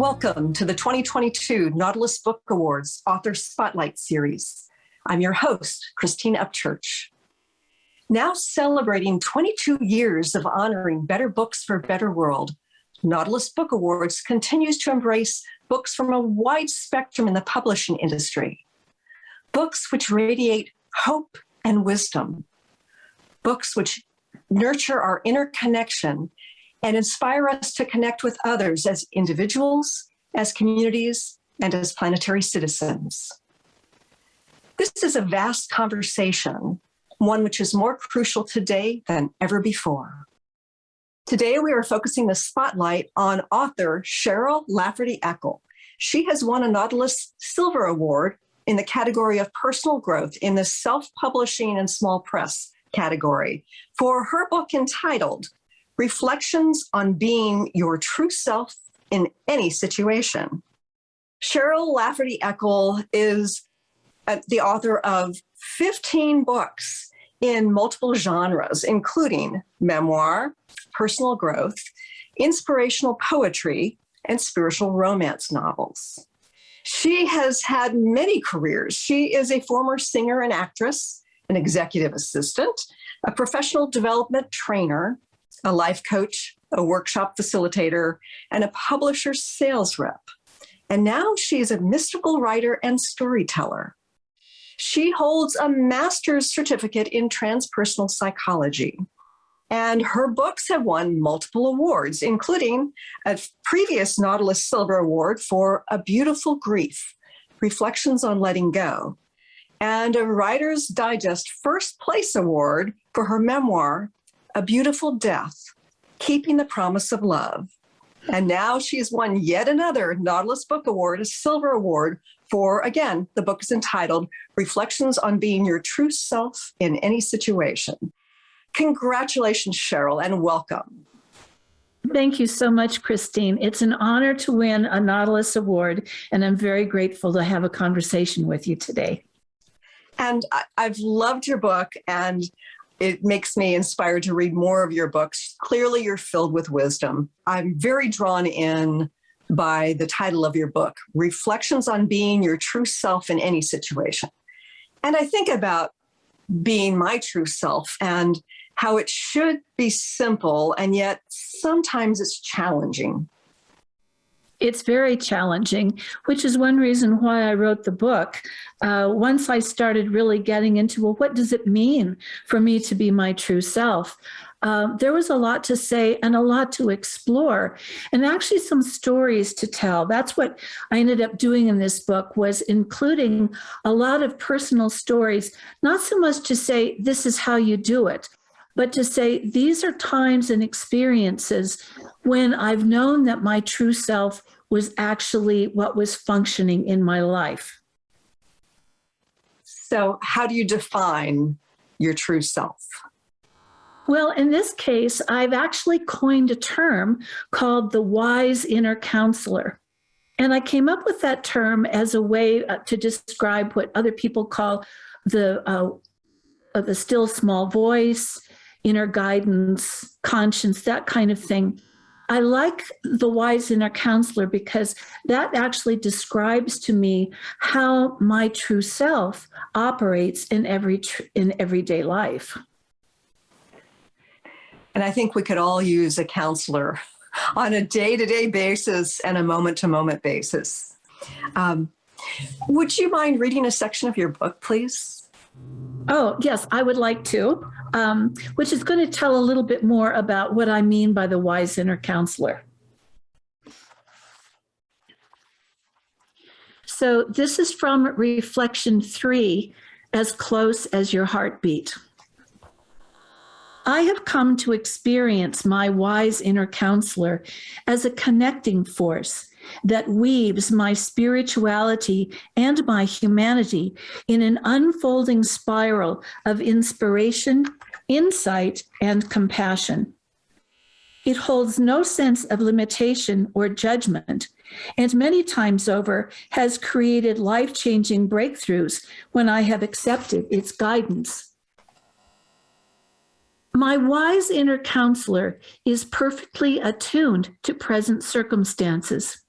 Welcome to the 2022 Nautilus Book Awards Author Spotlight Series. I'm your host, Christine Upchurch. Now celebrating 22 years of honoring better books for a better world, Nautilus Book Awards continues to embrace books from a wide spectrum in the publishing industry. Books which radiate hope and wisdom. Books which nurture our inner connection and inspire us to connect with others as individuals, as communities, and as planetary citizens. This is a vast conversation, one which is more crucial today than ever before. Today, we are focusing the spotlight on author Cheryl Lafferty Eckl. She has won a Nautilus Silver Award in the category of personal growth in the self-publishing and small press category for her book entitled Reflections on Being Your True Self in Any Situation. Cheryl Lafferty Eckl is the author of 15 books in multiple genres, including memoir, personal growth, inspirational poetry, and spiritual romance novels. She has had many careers. She is a former singer and actress, an executive assistant, a professional development trainer, a life coach, a workshop facilitator, and a publisher sales rep. And now she is a mystical writer and storyteller. She holds a master's certificate in transpersonal psychology. And her books have won multiple awards, including a previous Nautilus Silver Award for A Beautiful Grief, Reflections on Letting Go, and a Writer's Digest First Place Award for her memoir, A Beautiful Death, Keeping the Promise of Love. And now she's won yet another Nautilus Book Award, a Silver Award for, again, the book is entitled Reflections on Being Your True Self in Any Situation. Congratulations, Cheryl, and welcome. Thank you so much, Christine. It's an honor to win a Nautilus Award, and I'm very grateful to have a conversation with you today. And I've loved your book, and it makes me inspired to read more of your books. Clearly, you're filled with wisdom. I'm very drawn in by the title of your book, Reflections on Being Your True Self in Any Situation. And I think about being my true self and how it should be simple, and yet sometimes it's challenging. It's very challenging, which is one reason why I wrote the book. Once I started really getting into, well, what does it mean for me to be my true self? There was a lot to say and a lot to explore, and actually some stories to tell. That's what I ended up doing in this book, was including a lot of personal stories, not so much to say, this is how you do it, but to say, these are times and experiences when I've known that my true self was actually what was functioning in my life. So how do you define your true self? Well, in this case, I've actually coined a term called the wise inner counselor. And I came up with that term as a way to describe what other people call the still small voice, inner guidance, conscience, that kind of thing. I like the wise inner counselor because that actually describes to me how my true self operates in everyday life. And I think we could all use a counselor on a day-to-day basis and a moment-to-moment basis. Would you mind reading a section of your book, please? Oh, yes, I would like to, which is going to tell a little bit more about what I mean by the wise inner counselor. So this is from Reflection 3, As Close as Your Heartbeat. I have come to experience my wise inner counselor as a connecting force that weaves my spirituality and my humanity in an unfolding spiral of inspiration, insight, and compassion. It holds no sense of limitation or judgment, and many times over has created life-changing breakthroughs when I have accepted its guidance. My wise inner counselor is perfectly attuned to present circumstances.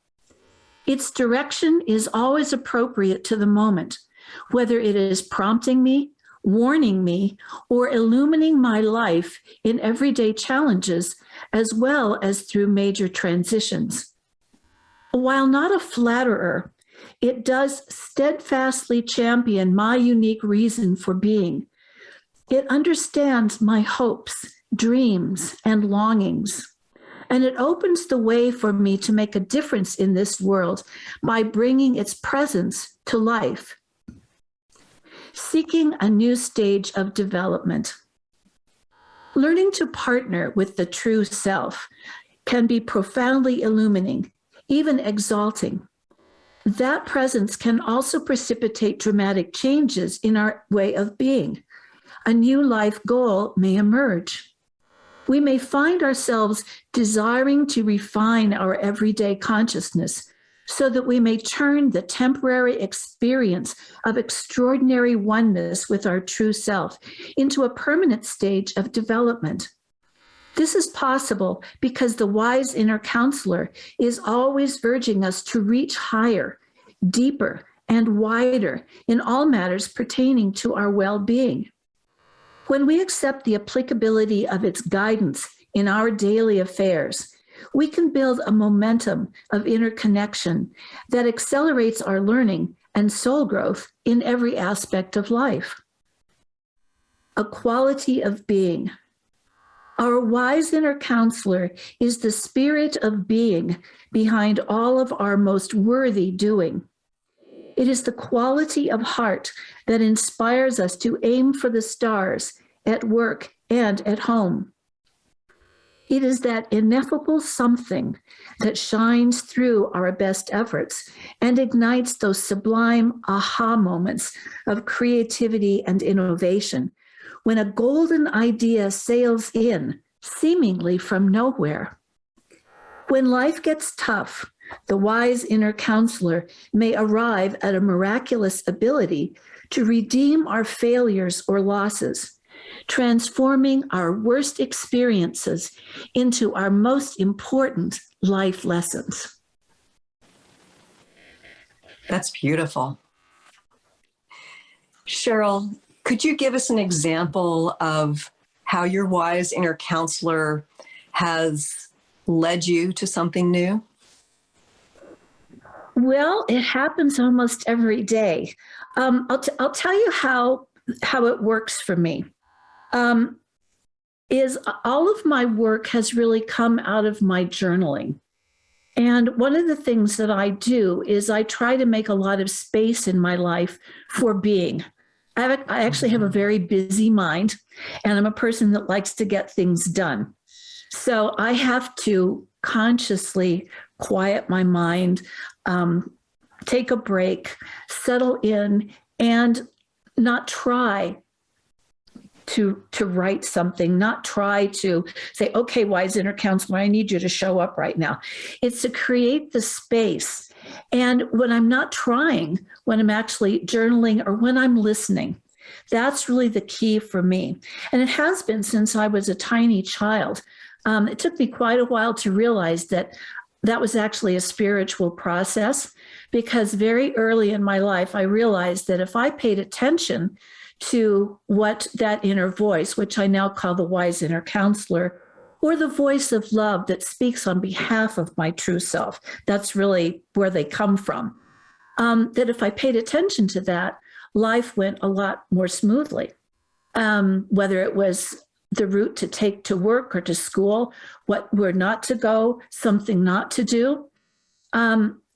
Its direction is always appropriate to the moment, whether it is prompting me, warning me, or illumining my life in everyday challenges, as well as through major transitions. While not a flatterer, it does steadfastly champion my unique reason for being. It understands my hopes, dreams, and longings. And it opens the way for me to make a difference in this world by bringing its presence to life. Seeking a new stage of development. Learning to partner with the true self can be profoundly illuminating, even exalting. That presence can also precipitate dramatic changes in our way of being. A new life goal may emerge. We may find ourselves desiring to refine our everyday consciousness so that we may turn the temporary experience of extraordinary oneness with our true self into a permanent stage of development. This is possible because the wise inner counselor is always urging us to reach higher, deeper, and wider in all matters pertaining to our well-being. When we accept the applicability of its guidance in our daily affairs, we can build a momentum of interconnection that accelerates our learning and soul growth in every aspect of life. A quality of being. Our wise inner counselor is the spirit of being behind all of our most worthy doing. It is the quality of heart that inspires us to aim for the stars at work and at home. It is that ineffable something that shines through our best efforts and ignites those sublime aha moments of creativity and innovation when a golden idea sails in, seemingly from nowhere. When life gets tough, the wise inner counselor may arrive at a miraculous ability to redeem our failures or losses, transforming our worst experiences into our most important life lessons. That's beautiful. Cheryl, could you give us an example of how your wise inner counselor has led you to something new? Well, it happens almost every day. I'll tell you how it works for me. Is all of my work has really come out of my journaling. And one of the things that I do is I try to make a lot of space in my life for being. I actually have a very busy mind, and I'm a person that likes to get things done. So I have to consciously quiet my mind, take a break, settle in, and not try to write something, not try to say, okay, wise inner counselor, I need you to show up right now. It's to create the space. And when I'm not trying, when I'm actually journaling or when I'm listening, that's really the key for me. And it has been since I was a tiny child. It took me quite a while to realize that that was actually a spiritual process, because very early in my life, I realized that if I paid attention to what that inner voice, which I now call the wise inner counselor, or the voice of love that speaks on behalf of my true self, that's really where they come from, that if I paid attention to that, life went a lot more smoothly. Whether it was the route to take to work or to school, what where not to go, something not to do.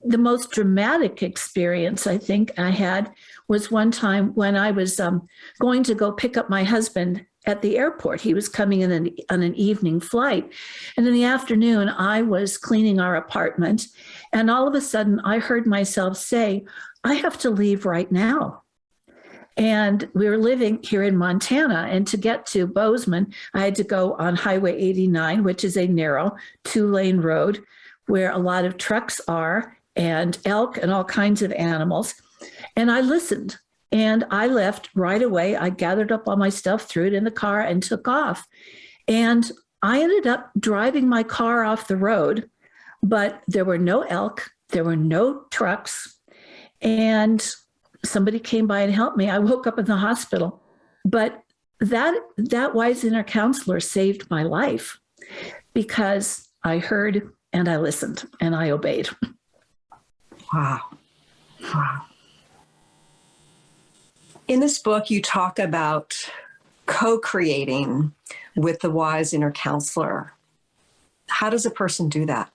The most dramatic experience I think I had was one time when I was going to go pick up my husband at the airport. He was coming in on an evening flight. And in the afternoon, I was cleaning our apartment. And all of a sudden, I heard myself say, I have to leave right now. And we were living here in Montana. And to get to Bozeman, I had to go on Highway 89, which is a narrow 2-lane road where a lot of trucks are and elk and all kinds of animals. And I listened and I left right away. I gathered up all my stuff, threw it in the car and took off. And I ended up driving my car off the road, but there were no elk. There were no trucks, and somebody came by and helped me. I woke up in the hospital, but that wise inner counselor saved my life because I heard and I listened and I obeyed. Wow. Wow. In this book, you talk about co-creating with the wise inner counselor. How does a person do that?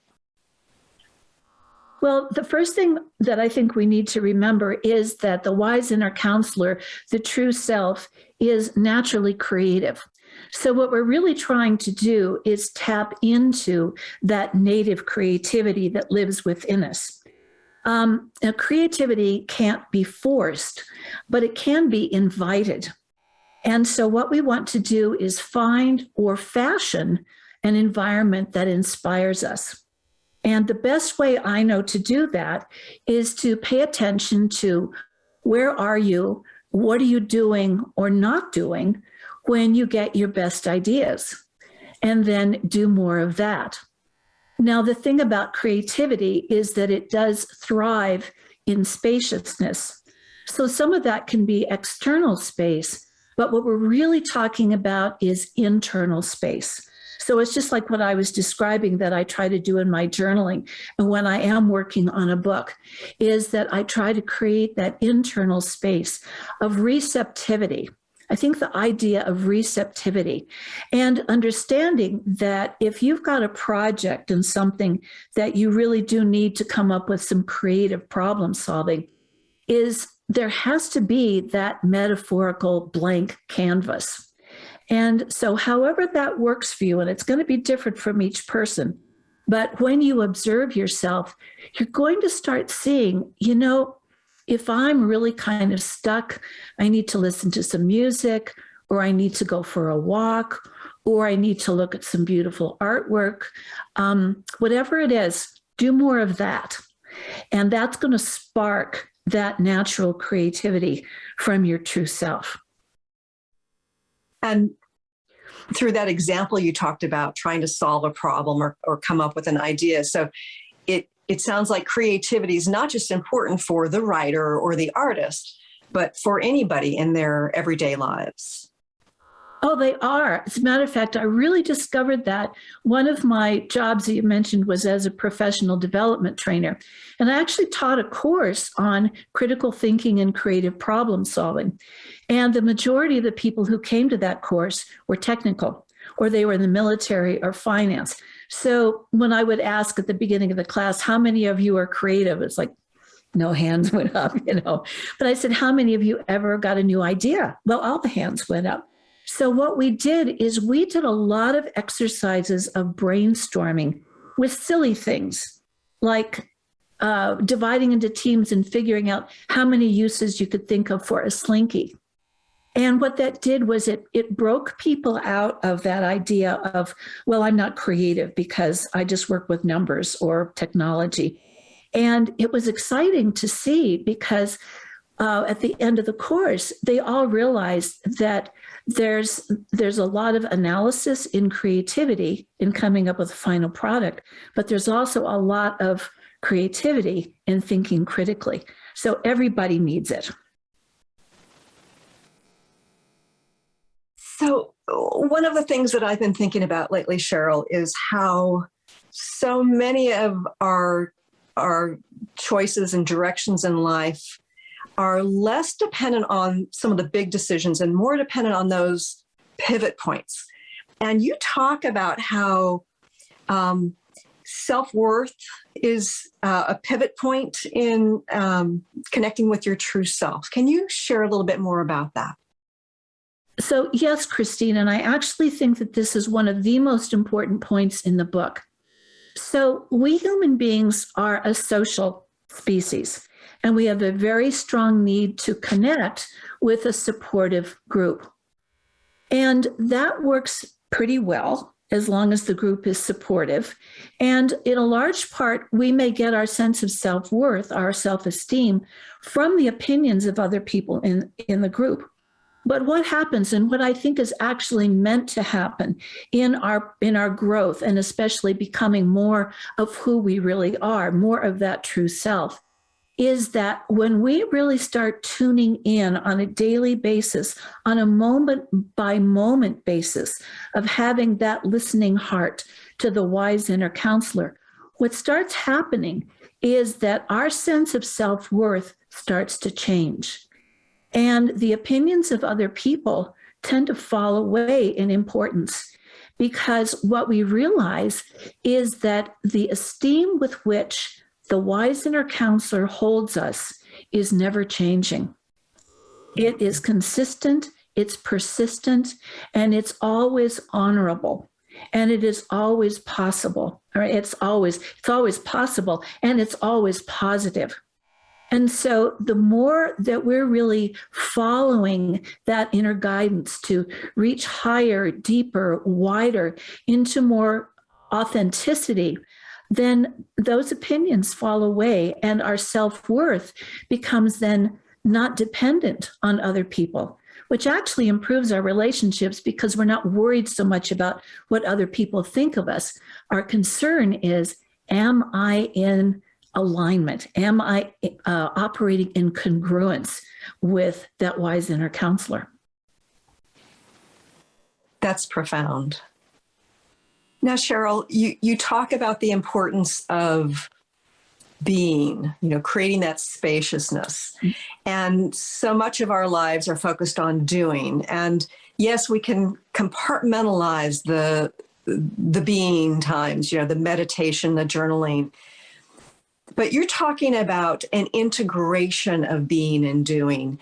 Well, the first thing that I think we need to remember is that the wise inner counselor, the true self, is naturally creative. So what we're really trying to do is tap into that native creativity that lives within us. Creativity can't be forced, but it can be invited. And so what we want to do is find or fashion an environment that inspires us. And the best way I know to do that is to pay attention to where are you, what are you doing or not doing when you get your best ideas, and then do more of that. Now, the thing about creativity is that it does thrive in spaciousness. So some of that can be external space, but what we're really talking about is internal space. So it's just like what I was describing that I try to do in my journaling. And when I am working on a book, is that I try to create that internal space of receptivity. I think the idea of receptivity and understanding that if you've got a project and something that you really do need to come up with some creative problem solving, is there has to be that metaphorical blank canvas. And so however that works for you, and it's going to be different from each person, but when you observe yourself, you're going to start seeing, if I'm really kind of stuck, I need to listen to some music, or I need to go for a walk, or I need to look at some beautiful artwork. Whatever it is, do more of that. And that's going to spark that natural creativity from your true self. And through that example, you talked about trying to solve a problem or come up with an idea. So it sounds like creativity is not just important for the writer or the artist, but for anybody in their everyday lives. Oh, they are. As a matter of fact, I really discovered that one of my jobs that you mentioned was as a professional development trainer. And I actually taught a course on critical thinking and creative problem solving. And the majority of the people who came to that course were technical, or they were in the military or finance. So when I would ask at the beginning of the class, how many of you are creative? It's like, no hands went up, But I said, how many of you ever got a new idea? Well, all the hands went up. So what we did is we did a lot of exercises of brainstorming with silly things like dividing into teams and figuring out how many uses you could think of for a slinky. And what that did was it broke people out of that idea of, well, I'm not creative because I just work with numbers or technology. And it was exciting to see because at the end of the course, they all realized that there's a lot of analysis in creativity in coming up with a final product, but there's also a lot of creativity in thinking critically. So everybody needs it. So one of the things that I've been thinking about lately, Cheryl, is how so many of our choices and directions in life are less dependent on some of the big decisions and more dependent on those pivot points. And you talk about how self-worth is a pivot point in connecting with your true self. Can you share a little bit more about that? So yes, Christine, and I actually think that this is one of the most important points in the book. So we human beings are a social species, and we have a very strong need to connect with a supportive group. And that works pretty well as long as the group is supportive. And in a large part, we may get our sense of self-worth, our self-esteem from the opinions of other people in the group. But what happens, and what I think is actually meant to happen in our growth, and especially becoming more of who we really are, more of that true self, is that when we really start tuning in on a daily basis, on a moment by moment basis of having that listening heart to the wise inner counselor, what starts happening is that our sense of self-worth starts to change. And the opinions of other people tend to fall away in importance, because what we realize is that the esteem with which the wise inner counselor holds us is never changing. It is consistent, it's persistent, and it's always honorable. And it is always possible, or it's always possible, and it's always positive. And so the more that we're really following that inner guidance to reach higher, deeper, wider, into more authenticity, then those opinions fall away, and our self-worth becomes then not dependent on other people, which actually improves our relationships, because we're not worried so much about what other people think of us. Our concern is, am I in alignment? Am I operating in congruence with that wise inner counselor? That's profound. Now, Cheryl, you talk about the importance of being, creating that spaciousness. And so much of our lives are focused on doing. And yes, we can compartmentalize the being times, the meditation, the journaling. But you're talking about an integration of being and doing.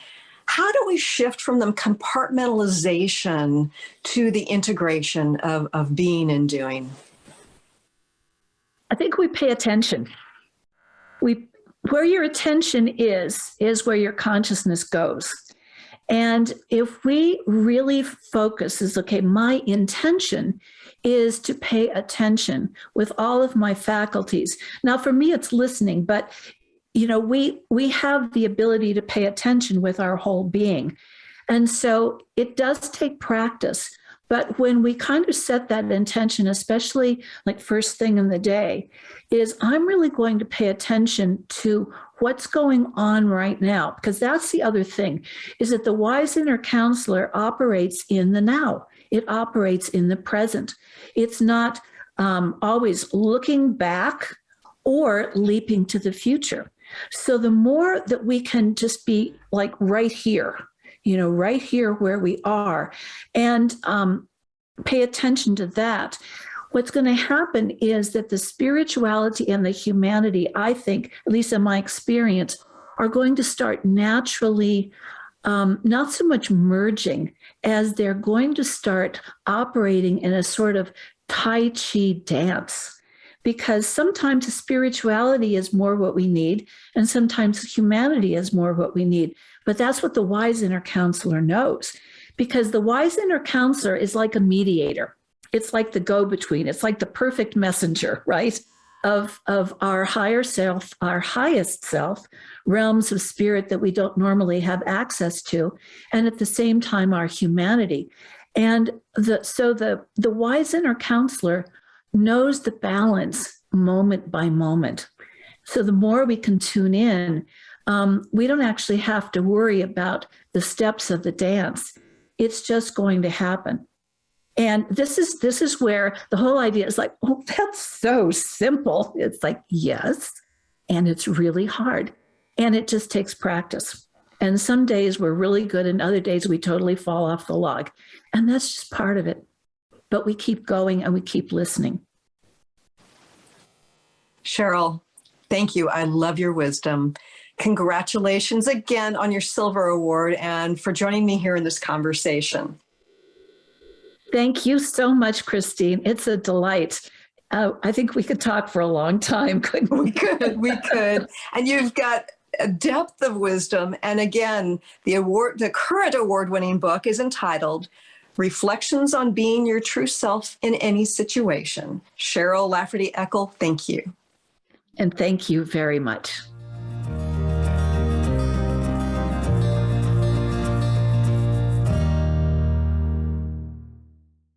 How do we shift from the compartmentalization to the integration of being and doing? I think we pay attention. Where your attention is where your consciousness goes. And if we really focus is, okay, my intention is to pay attention with all of my faculties. Now, for me, it's listening, but we have the ability to pay attention with our whole being. And so it does take practice. But when we kind of set that intention, especially like first thing in the day, is I'm really going to pay attention to what's going on right now. Because that's the other thing, is that the wise inner counselor operates in the now. It operates in the present. It's not always looking back or leaping to the future. So the more that we can just be like right here, right here where we are, and pay attention to that, what's going to happen is that the spirituality and the humanity, I think, at least in my experience, are going to start naturally, not so much merging, as they're going to start operating in a sort of Tai Chi dance. Because sometimes spirituality is more what we need, and sometimes humanity is more what we need. But that's what the wise inner counselor knows, because the wise inner counselor is like a mediator. It's like the go-between. It's like the perfect messenger, right? Of our higher self, our highest self, realms of spirit that we don't normally have access to, and at the same time, our humanity. And the wise inner counselor knows the balance moment by moment. So the more we can tune in, we don't actually have to worry about the steps of the dance. It's just going to happen. And this is where the whole idea is like, oh, that's so simple. It's like, yes, and it's really hard. And it just takes practice. And some days we're really good, and other days we totally fall off the log. And that's just part of it. But we keep going and we keep listening. Cheryl, thank you. I love your wisdom. Congratulations again on your Silver Award and for joining me here in this conversation. Thank you so much, Christine. It's a delight. I think we could talk for a long time, couldn't we? We could. And you've got a depth of wisdom. And again, the current award-winning book is entitled Reflections on Being Your True Self in Any Situation. Cheryl Lafferty Eckl, thank you. And thank you very much.